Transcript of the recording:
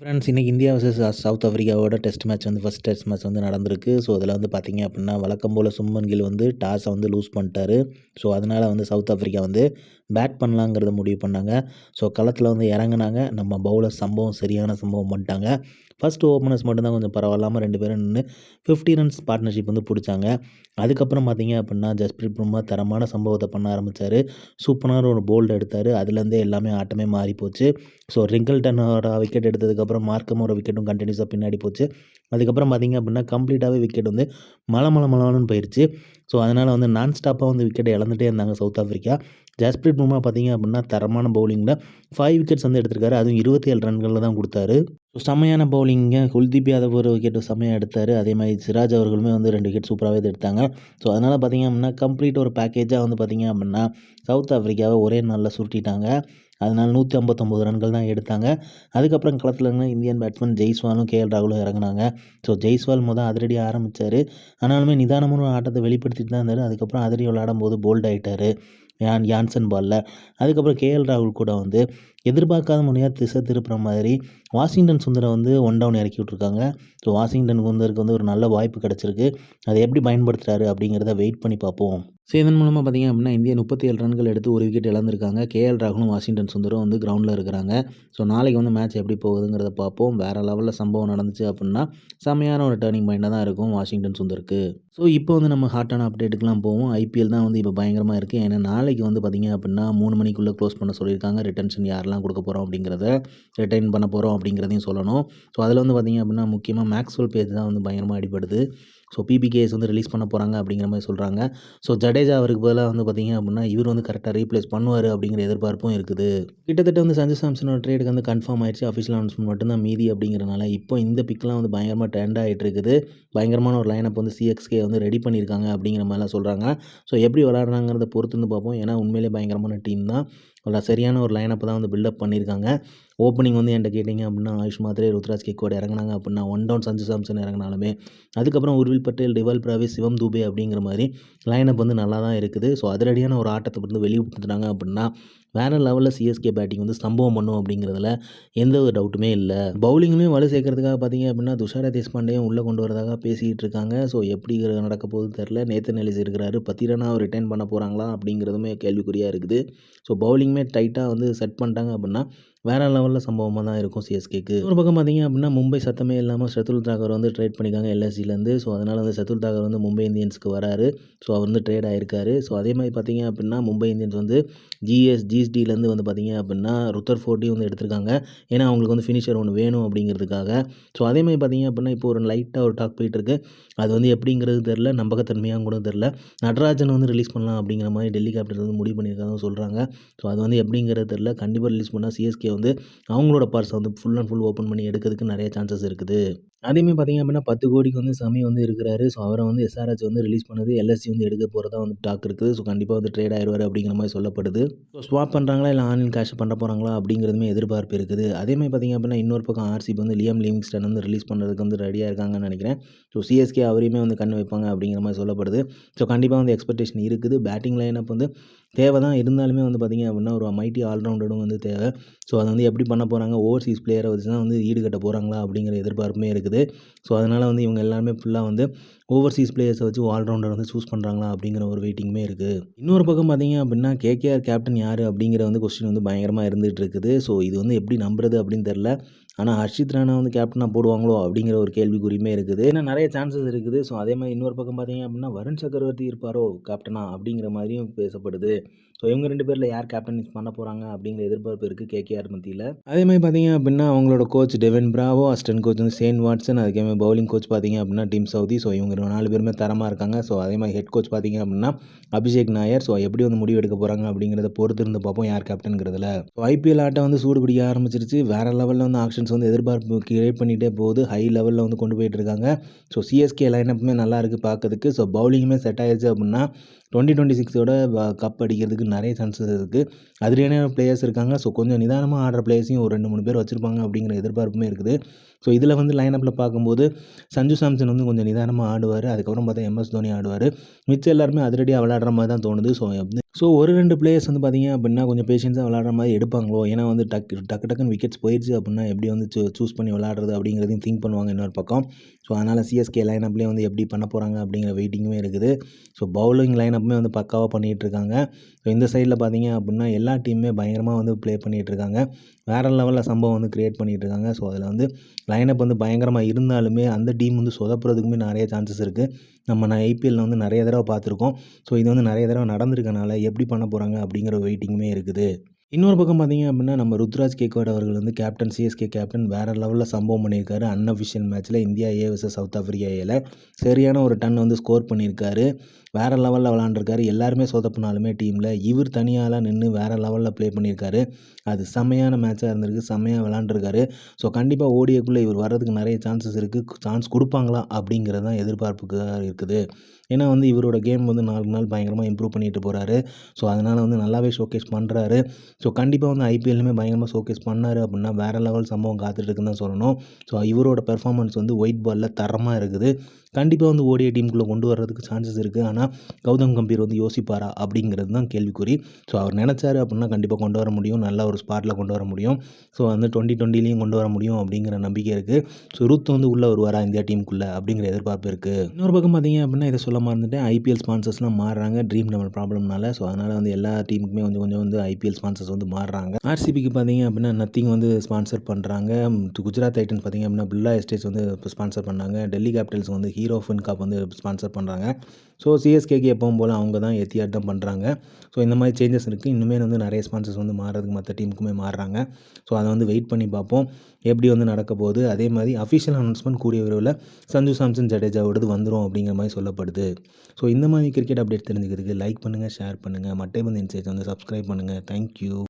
Friends இன்னைக்கு India versus south ஆஃப்ரிக்காவோட test match வந்து ஃபர்ஸ்ட் டெஸ்ட் மேட்ச் வந்து நடந்திருக்கு. ஸோ, அதில வந்து பார்த்தீங்க அப்படின்னா, வழக்கம் போல சுப்மன் கில் வந்து டாஸ வந்து லூஸ் பண்ணிட்டாரு. ஸோ, அதனால வந்து சவுத் ஆஃப்ரிக்கா வந்து பேட் பண்ணலாங்கிறத முடிவு பண்ணாங்க. ஸோ, களத்தில வந்து இறங்குனாங்க. நம்ம பவுலர் சரியான சம்பவம் பண்ணிட்டாங்க. ஃபர்ஸ்ட் ஓப்பனர்ஸ் மட்டும் தான் கொஞ்சம் பரவாயில்லாம 2 பேரும் நின்னு 50 ரன்ஸ் பார்ட்னர்ஷிப் வந்து புடிச்சாங்க. அதுக்கப்புறம் பார்த்தீங்க அப்படின்னா, ஜஸ்பிரீத் பும்ரா தரமான சம்பவத்த பண்ண ஆரம்பிச்சாரு. சூப்பரான ஒரு போல்ட் எடுத்தாரு. அதுலேருந்தே எல்லாமே ஆட்டமே மாறி போச்சு. ஸோ, ரிங்கிள்டனோட விக்கெட் எடுத்ததுக்கப்புறம் மார்க்கமோட விக்கெட்டும் கன்டினியூஸா பின்னாடி போச்சு. அதுக்கப்புறம் பார்த்தீங்க அப்படின்னா, கம்ப்ளீட்டாவே விக்கெட் வந்து மளமளன்னு போயிருச்சு. ஸோ, அதனால வந்து நான் ஸ்டாப்பா வந்து விக்கெட்ட இழந்துட்டே இருந்தாங்க சவுத் ஆஃப்ரிக்கா. ஜஸ்பிரீத் பும்ரா பார்த்தீங்க அப்படின்னா, தரமான பவுலிங்கில 5 விக்கெட்ஸ் வந்து எடுத்திருக்காரு. அதுவும் 27 ரன்கள்ல தான் குடுத்தாரு. ஸோ, செம்மையான பவுலிங்க. குல்தீப் யாதவ் ஒரு விக்கெட் செம்மையா எடுத்தாரு. அதேமாதிரி சிராஜ் அவர்களுமே வந்து 2 விக்கெட் சூப்பராவே எடுத்தாங்க. ஸோ, அதனால பார்த்தீங்க அப்படின்னா, கம்ப்ளீட் ஒரு பேக்கேஜா வந்து பார்த்தீங்க அப்படின்னா, சவுத் ஆஃப்ரிக்காவ ஒரே நாள்ல சுருட்டிட்டாங்க. அதனால 159 ரன்கள் தான் எடுத்தாங்க. அதுக்கப்புறம் களத்துல இருந்த இந்தியன் பேட்ஸ்மேன் ஜெய்ஸ்வாலும், கேஎல் ராகுலும் இறங்குனாங்க. ஸோ, ஜெய்ஸ்வால் அதிரடியா ஆரம்பிச்சாரு. ஆனாலுமே நிதானமான ஒரு ஆட்டத்த வெளிப்படுத்திட்டு தான் இருந்தாரு. அதுக்கப்புறம் அதிரடி விளையாடும்போது போல்ட் ஆயிட்டாரு. யான்சன் பால்ல. அதுக்கப்புறம் கேஎல் ராகுல் கூட வந்து எதிர்பார்க்காத முறையா திசை திருப்புற மாதிரி வாஷிங்டன் சுந்தர வந்து ஒன் டவுன் இறக்கி விட்டுருக்காங்க. ஸோ, வாஷிங்டன் சுந்தருக்கு வந்து ஒரு நல்ல வாய்ப்பு கிடைச்சிருக்கு. அதை எப்படி பயன்படுத்துறாரு அப்படிங்கிறத வெயிட் பண்ணி பார்ப்போம். ஸோ, இதன் மூலமா பார்த்தீங்க அப்படின்னா, இந்தியா 37 ரன்கள் எடுத்து 1 விக்கெட் இழந்திருக்காங்க. கேஎல் ராகுலும், வாஷிங்டன் சுந்தரும் வந்து கிரவுண்டில் இருக்கிறாங்க. ஸோ, நாளைக்கு வந்து மேட்ச் எப்படி போகுதுங்கிறத பார்ப்போம். வேறு லெவலில் சம்பவம் நடந்துச்சு அப்படின்னா, செம்மையான ஒரு டர்னிங் பாயிண்டாக தான் இருக்கும் வாஷிங்டன் சுந்தருக்கு. ஸோ, இப்போ வந்து நம்ம ஹாட்டான அப்டேட்டுக்குலாம் போவோம். ஐபிஎல் தான் வந்து இப்போ பயங்கரமாக இருக்குது. ஏன்னா நாளைக்கு வந்து பார்த்தீங்க அப்படின்னா 3 மணிக்குள்ளே க்ளோஸ் பண்ண சொல்லியிருக்காங்க. ரிட்டன்ஷன் யாரெல்லாம் கொடுக்க போகிறோம் அப்படிங்கிறத, ரிட்டைன் பண்ண போகிறோம் அப்படிங்கிறதையும் சொல்லணும். ஸோ, அதில் வந்து பார்த்தீங்க அப்படின்னா, முக்கியமாக மேக்ஸ்வெல் பேஜ் தான் வந்து பயங்கரமாக அடிபடுது. ஸோ, பிபிகேஎஸ் வந்து ரிலீஸ் பண்ண போகிறாங்க அப்படிங்கிற மாதிரி சொல்கிறாங்க. ஸோ, ஜடேஜா அவருக்கு பதிலாக வந்து பார்த்தீங்க அப்படின்னா, இவர் வந்து கரெக்டாக ரீப்ளேஸ் பண்ணுவார் அப்படிங்கிற எதிர்பார்ப்பும் இருக்குது. கிட்டத்தட்ட வந்து சஞ்சு சாம்சனோட ட்ரேடுக்கு வந்து கன்ஃபார்ம் ஆயிடுச்சு. அஃபிஷியல் அனௌன்ஸ்மெண்ட் மட்டும் தான் மீதி அப்படிங்கிறனால, இப்போ இந்த பிக்லாம் வந்து பயங்கரமாக ட்ரெண்ட் ஆகிட்டு இருக்குது. பயங்கரமான ஒரு லைனப் வந்து சிஎஸ்கே வந்து ரெடி பண்ணியிருக்காங்க அப்படிங்கிற மாதிரிலாம் சொல்கிறாங்க. ஸோ, எப்படி விளாட்றாங்கிறத பொறுத்து வந்து பார்ப்போம். ஏன்னா உண்மையிலே பயங்கரமான டீம் தான். சரியான ஒரு லைனப் தான் வந்து பில்டப் பண்ணியிருக்காங்க. ஓப்பனிங் வந்து என்கிட்ட கேட்டிங்க அப்படின்னா, ஆயுஷ் மாத்ரே, ருத்ராஜ் கெக்வாட் இறங்குனாங்க அப்படின்னா, ஒன் டவுன் சஞ்சு சாம்சன் இறங்குனாலுமே, அதுக்கப்புறம் உர்வில் பட்டேல், டிவால் பிராவிஸ், சிவம் துபே அப்படிங்கிற மாதிரி லைனப் வந்து நல்லா தான் இருக்குது. ஸோ, அதிரடியான ஒரு ஆட்டத்தை வந்து வெளிப்படுத்துனாங்க அப்படின்னா, வேறு லெவலில் சிஎஸ்கே பேட்டிங் வந்து சம்பவம் பண்ணும் அப்படிங்கிறதுல எந்த ஒரு டவுட்டுமே இல்லை. பவுலிங்லேயும் வலு சேர்க்கறதுக்காக பார்த்தீங்க அப்படின்னா, துஷார தேஷ்பாண்டேயும் உள்ளே கொண்டு வரதாக பேசிகிட்டு இருக்காங்க. ஸோ, எப்படி நடக்க போகுதுன்னு தெரில. நேத்தன் எலிஸ் இருக்கிறாரு. பத்திரனா ரிட்டைன் பண்ண போகிறாங்களா அப்படிங்கிறதுமே கேள்விக்குறியாக இருக்குது. ஸோ, பவுலிங்குமே டைட்டாக வந்து செட் பண்ணிட்டாங்க அப்படின்னா, வேறு லெவலில் சம்பவமாக தான் இருக்கும் சிஎஸ்கேக்கு. ஒரு பக்கம் பார்த்தீங்க அப்படின்னா, மும்பை சத்தமே இல்லாமல் ஷர்துல் தாக்கூர் வந்து ட்ரேட் பண்ணியிருக்காங்க எல்எஸ்சிலேருந்து. ஸோ, அதனால் வந்து ஷர்துல் தாக்கூர் வந்து மும்பை இந்தியன்ஸ்க்கு வராரு. ஸோ, அவர் வந்து ட்ரேட் ஆகிருக்காரு. ஸோ, அதே மாதிரி பார்த்தீங்க அப்படின்னா, மும்பை இந்தியன்ஸ் வந்து ஜிஎஸ்டிலேருந்து வந்து பார்த்தீங்க அப்படின்னா, ருத்தர்ஃபோர்டையும் வந்து எடுத்திருக்காங்க. ஏன்னா அவங்களுக்கு வந்து ஃபினிஷர் ஒன்று வேணும் அப்படிங்கிறதுக்காக. ஸோ, அதே மாதிரி பார்த்தீங்க அப்படின்னா, இப்போ ஒரு லைட்டாக ஒரு டாக் போயிட்டுருக்கு. அது வந்து எப்படிங்கிறது தெரில. நம்பகத்தன்மையாக கூட தெரில. நடராஜன் வந்து ரிலீஸ் பண்ணலாம் அப்படிங்கிற மாதிரி டெல்லி கேபிட்டல்ஸ் வந்து முடிவு பண்ணியிருக்காங்கன்னு சொல்கிறாங்க. ஸோ, அது வந்து எப்படிங்கிறது தெரில. கண்டிப்பாக ரிலீஸ் பண்ணால் சிஎஸ்கே வந்து அவங்களோட பார்ட்ஸை வந்து ஃபுல் அண்ட் ஃபுல் ஓப்பன் பண்ணி எடுக்கிறதுக்கு நிறைய சான்சஸ் இருக்குது. அதேமாதிரி பார்த்தீங்க அப்படின்னா 10 கோடிக்கு வந்து சமி வந்து இருக்கிறாரு. ஸோ, அவரை வந்து எஸ்ஆர்ஹெச் வந்து ரிலீஸ் பண்ணுது. எல்எஸ்சி வந்து எடுக்க போகிறதா வந்து டாக் இருக்குது. ஸோ, கண்டிப்பாக வந்து ட்ரேட் ஆயிடுவார் அப்படிங்கிற மாதிரி சொல்லப்படுது. ஸோ, ஸ்வாப் பண்ணுறாங்களா இல்லை ஆன்லைன் கேஷ் பண்ண போகிறாங்களா அப்படிங்கிறதுமே எதிர்பார்ப்பு இருக்குது. அதேமாதிரி பார்த்தீங்க அப்படின்னா இன்னொரு பக்கம் ஆர்சிபி வந்து லியம் லிவிங்ஸ்டன் வந்து ரிலீஸ் பண்ணுறதுக்கு வந்து ரெடியாக இருக்காங்கன்னு நினைக்கிறேன். ஸோ, சிஎஸ்கே அவரையுமே வந்து கண் வைப்பாங்க அப்படிங்கிற மாதிரி சொல்லப்படுது. ஸோ, கண்டிப்பாக வந்து எக்ஸ்பெக்டேஷன் இருக்குது. பேட்டிங் லைனப் வந்து தேவை தான். இருந்தாலுமே வந்து பார்த்திங்க அப்படின்னா ஒரு மைட்டி ஆல்ரவுண்டரும் வந்து தேவை. ஸோ, அதை வந்து எப்படி பண்ண போகிறாங்க, ஓவர்சீஸ் பிளேயரை வச்சு தான் வந்து ஈடுகட்ட போகிறாங்களா அப்படிங்கிற எதிர்பார்ப்புமே இருக்குது. ஸோ, அதனால் வந்து இவங்க எல்லாருமே ஃபுல்லாக வந்து ஓவர்சீஸ் பிளேயர்ஸை வச்சு ஆல்ரவுண்டர் வந்து சூஸ் பண்ணுறாங்களா அப்படிங்கிற ஒரு வெயிட்டிங்குமே இருக்குது. இன்னொரு பக்கம் பார்த்தீங்க அப்படின்னா கேகேஆர் கேப்டன் யார் அப்படிங்கிற வந்து கொஸ்டின் வந்து பயங்கரமாக இருந்துகிட்டு இருக்குது. ஸோ, இது வந்து எப்படி நம்புறது அப்படின்னு தெரில. ஆனால் ஹர்ஷித் ராணா வந்து கேப்டனாக போடுவாங்களோ அப்படிங்கிற ஒரு கேள்விக்குறியுமே இருக்குது. ஏன்னா நிறைய சான்சஸ் இருக்குது. ஸோ, அதே மாதிரி இன்னொரு பக்கம் பார்த்தீங்க அப்படின்னா வருண் சக்கரவர்த்தி இருப்பாரோ கேப்டனா அப்படிங்கிற மாதிரியும் பேசப்படுது. ஸோ, இவங்க 2 பேரில் யார் கேப்டன்ஸ் பண்ண போகிறாங்க அப்படிங்கிற எதிர்பார்ப்பு இருக்குது கேகேஆர் மத்தியில். அதே மாதிரி பார்த்தீங்க அப்படின்னா அவங்களோட கோச் டெவன் பிராவோ, அசிஸ்டன்ட் கோச் வந்து ஷேன் வாட்சன், அதுக்கே பவுலிங் கோச் பார்த்தீங்க அப்படின்னா டிம் சவுதி. ஸோ, இவங்க 4 பேருமே தரமாக இருக்காங்க. ஸோ, அதே மாதிரி ஹெட் கோச் பார்த்தீங்க அப்படின்னா அபிஷேக் நாயர். ஸோ, எப்படி வந்து முடிவு எடுக்க போகிறாங்க அப்படிங்கிறத பொறுத்து இருந்து பார்ப்போம் யார் கேப்டனுங்கிறதுல. ஸோ, ஐபிஎல் ஆட்டம் வந்து சூடு பிடிக்க ஆரம்பிச்சிருச்சு. வேறு லெவலில் வந்து ஆக்ஷன்ஸ் வந்து எதிர்பார்ப்பு கிரியேட் பண்ணிகிட்டே போகுது. ஹை லெவலில் வந்து கொண்டு போயிட்டு இருக்காங்க. ஸோ, சிஎஸ்கே லைனப்புமே நல்லா இருக்குது பார்க்கறதுக்கு. ஸோ, பவுலிங்குமே செட் ஆயிடுச்சு அப்படின்னா 2026ஓட கப் அடிக்கிறதுக்கு நிறைய சான்சஸ் இருக்குது. அதிரடியான பிளேயர்ஸ் இருக்காங்க. ஸோ கொஞ்சம் நிதானமாக ஆடுற பிளேயர்ஸையும் ஒரு 2, 3 பேர் வச்சுருப்பாங்க அப்படிங்கிற எதிர்பார்ப்புமே இருக்குது. ஸோ இதில் வந்து லைனப்பில் பார்க்கும்போது சஞ்சு சாம்சன் வந்து கொஞ்சம் நிதானமாக ஆடுவார். அதுக்கப்புறம் பார்த்தா எம்எஸ் தோனி ஆடுவார். மிச்சம் எல்லாருமே அதிரடியாக விளையாடுற மாதிரி தான் தோணுது. ஸோ ஒரு 2 பிளேயர்ஸ் வந்து பார்த்தீங்க அப்படின்னா கொஞ்சம் பேஷன்ஸாக விளையாடுற மாதிரி எடுப்பாங்களோ, ஏன்னா வந்து டக்குன்னு விக்கெட்ஸ் போயிடுச்சு அப்படின்னா எப்படி வந்து சூஸ் பண்ணி விளையாடுறது அப்படிங்கிறதையும் திங்க் பண்ணுவாங்க இன்னொரு பக்கம். ஸோ அதனால் சிஎஸ்கே லைனப்லேயே வந்து எப்படி பண்ண போகிறாங்க அப்படிங்கிற வெயிட்டிங்குமே இருக்குது. ஸோ பவுலிங் லைனப்புமே வந்து பக்காவாக பண்ணிகிட்டு இருக்காங்க. ஸோ இந்த சைடில் பார்த்தீங்க அப்படின்னா எல்லா டீமுமே பயங்கரமாக வந்து ப்ளே பண்ணிகிட்டு இருக்காங்க. வேறு லெவலில் சம்பவம் வந்து கிரியேட் பண்ணிகிட்டு இருக்காங்க. ஸோ அதில் வந்து லைனப் வந்து பயங்கரமாக இருந்தாலுமே அந்த டீம் வந்து சொதப்புறதுக்குமே நிறைய சான்சஸ் இருக்குது. நம்ம ஐபிஎல்லில் வந்து நிறைய தடவை பார்த்துருக்கோம். ஸோ இது வந்து நிறைய தடவை நடந்திருக்கனால எப்படி பண்ண போகிறாங்க அப்படிங்கிற வெயிட்டிங்குமே இருக்குது. இன்னொரு பக்கம் பார்த்தீங்க அப்படின்னா நம்ம ருத்ராஜ் கேக்வாட் அவர்கள் வந்து கேப்டன், சிஎஸ்கே கேப்டன் வேறு லெவலில் சம்பவம் பண்ணியிருக்காரு. அன்அஃபிஷியல் மேட்ச்சில் India A vs south Africa ஏல சரியான ஒரு டன் வந்து ஸ்கோர் பண்ணியிருக்காரு. வேறு லெவலில் விளாண்டுருக்காரு. எல்லாருமே சொதப்பினாலுமே டீமில் இவர் தனியாலாம் நின்று வேறு லெவலில் ப்ளே பண்ணியிருக்காரு. அது செம்மையான மேட்சாக இருந்திருக்கு. செம்மையாக விளாண்டுருக்காரு. ஸோ கண்டிப்பாக ஓடிஐக்குள்ளே இவர் வர்றதுக்கு நிறைய சான்சஸ் இருக்குது. சான்ஸ் கொடுப்பாங்களா அப்படிங்கிறது தான் எதிர்பார்ப்புக்கு இருக்குது. ஏன்னா வந்து இவரோட கேம் வந்து நாளுக்கு நாள் பயங்கரமாக இம்ப்ரூவ் பண்ணிட்டு போகிறாரு. ஸோ அதனால் வந்து நல்லாவே ஷோகேஸ் பண்ணுறாரு. ஸோ கண்டிப்பாக வந்து ஐபிஎல்லுமே பயங்கரமாக ஷோகேஸ் பண்ணார் அப்படின்னா வேறு லெவல் சம்பவம் காத்துட்ருக்குன்னு தான் சொல்லணும். ஸோ இவரோட பெர்ஃபார்மன்ஸ் வந்து ஒயிட் பாலில் தரமாக இருக்குது. கண்டிப்பாக வந்து ஓடிஐ டீமுக்குள்ளே கொண்டு வர்றதுக்கு சான்சஸ் இருக்குது. ஆனால் கௌதம் கம்பீர் வந்து யோசிப்பாரா அப்படிங்கிறது தான் கேள்விக்குறி. ஸோ அவர் நினச்சாரு அப்படின்னா கண்டிப்பாக கொண்டு வர முடியும். நல்ல ஒரு ஸ்பாட்டில் கொண்டு வர முடியும். ஸோ வந்து 2020லையும் கொண்டு வர முடியும் அப்படிங்கிற நம்பிக்கை இருக்குது. ஸோ ருத் வந்து உள்ளே வருவாரா இந்தியா டீமுக்குள்ளே அப்படிங்கிற எதிர்பார்ப்பு இருக்குது. இன்னொரு பக்கம் பார்த்தீங்க அப்படின்னா இதை சொல்ல மறந்துட்டேன். ஐபிஎல் ஸ்பான்சர்ஸ்லாம் மாறுறாங்க ட்ரீம் லெவல் ப்ராப்ளம்னால. ஸோ அதனால் வந்து எல்லா டீமுக்குமே கொஞ்சம் கொஞ்சம் வந்து ஐபிஎல் ஸ்பான்சர்ஸ் வந்து மாறுறாங்க. ஆர்சிபிக்கு பார்த்தீங்க அப்படின்னா நத்திங் வந்து ஸ்பான்சர் பண்ணுறாங்க. குஜராத் டைட்டன்ஸ் பார்த்தீங்க அப்படின்னா பிர்லா எஸ்டேட்ஸ் வந்து ஸ்பான்சர் பண்ணாங்க. டெல்லி கேபிட்டல்ஸ் வந்து ஹீரோ ஃபின்காப் வந்து ஸ்பான்சர் பண்ணுறாங்க. ஸோ சிஎஸ்கேக்கு எப்பவும் போல் அவங்க தான் எத்தியாட் தான் பண்ணுறாங்க. ஸோ இந்த மாதிரி சேஞ்சஸ் இருக்குது. இன்னுமே வந்து நிறைய ஸ்பான்சர்ஸ் வந்து மாறுறதுக்கு மற்ற டீமுக்குமே மாறுறாங்க. ஸோ அதை வந்து வெயிட் பண்ணி பார்ப்போம் எப்படி வந்து நடக்க போகுது. அதே மாதிரி அஃபிஷியல் அனௌன்ஸ்மெண்ட் கூடிய விரைவில் சஞ்சு சாம்சன், ஜடேஜாவோடது வந்துடும் அப்படிங்கிற மாதிரி சொல்லப்படுது. ஸோ இந்த மாதிரி கிரிக்கெட் அப்டேட் தெரிஞ்சுக்கிறதுக்கு லைக் பண்ணுங்கள், ஷேர் பண்ணுங்கள். மட்டைபந்து இன்சைட்ஸ் வந்து சப்ஸ்கிரைப் பண்ணுங்கள். தேங்க்யூ.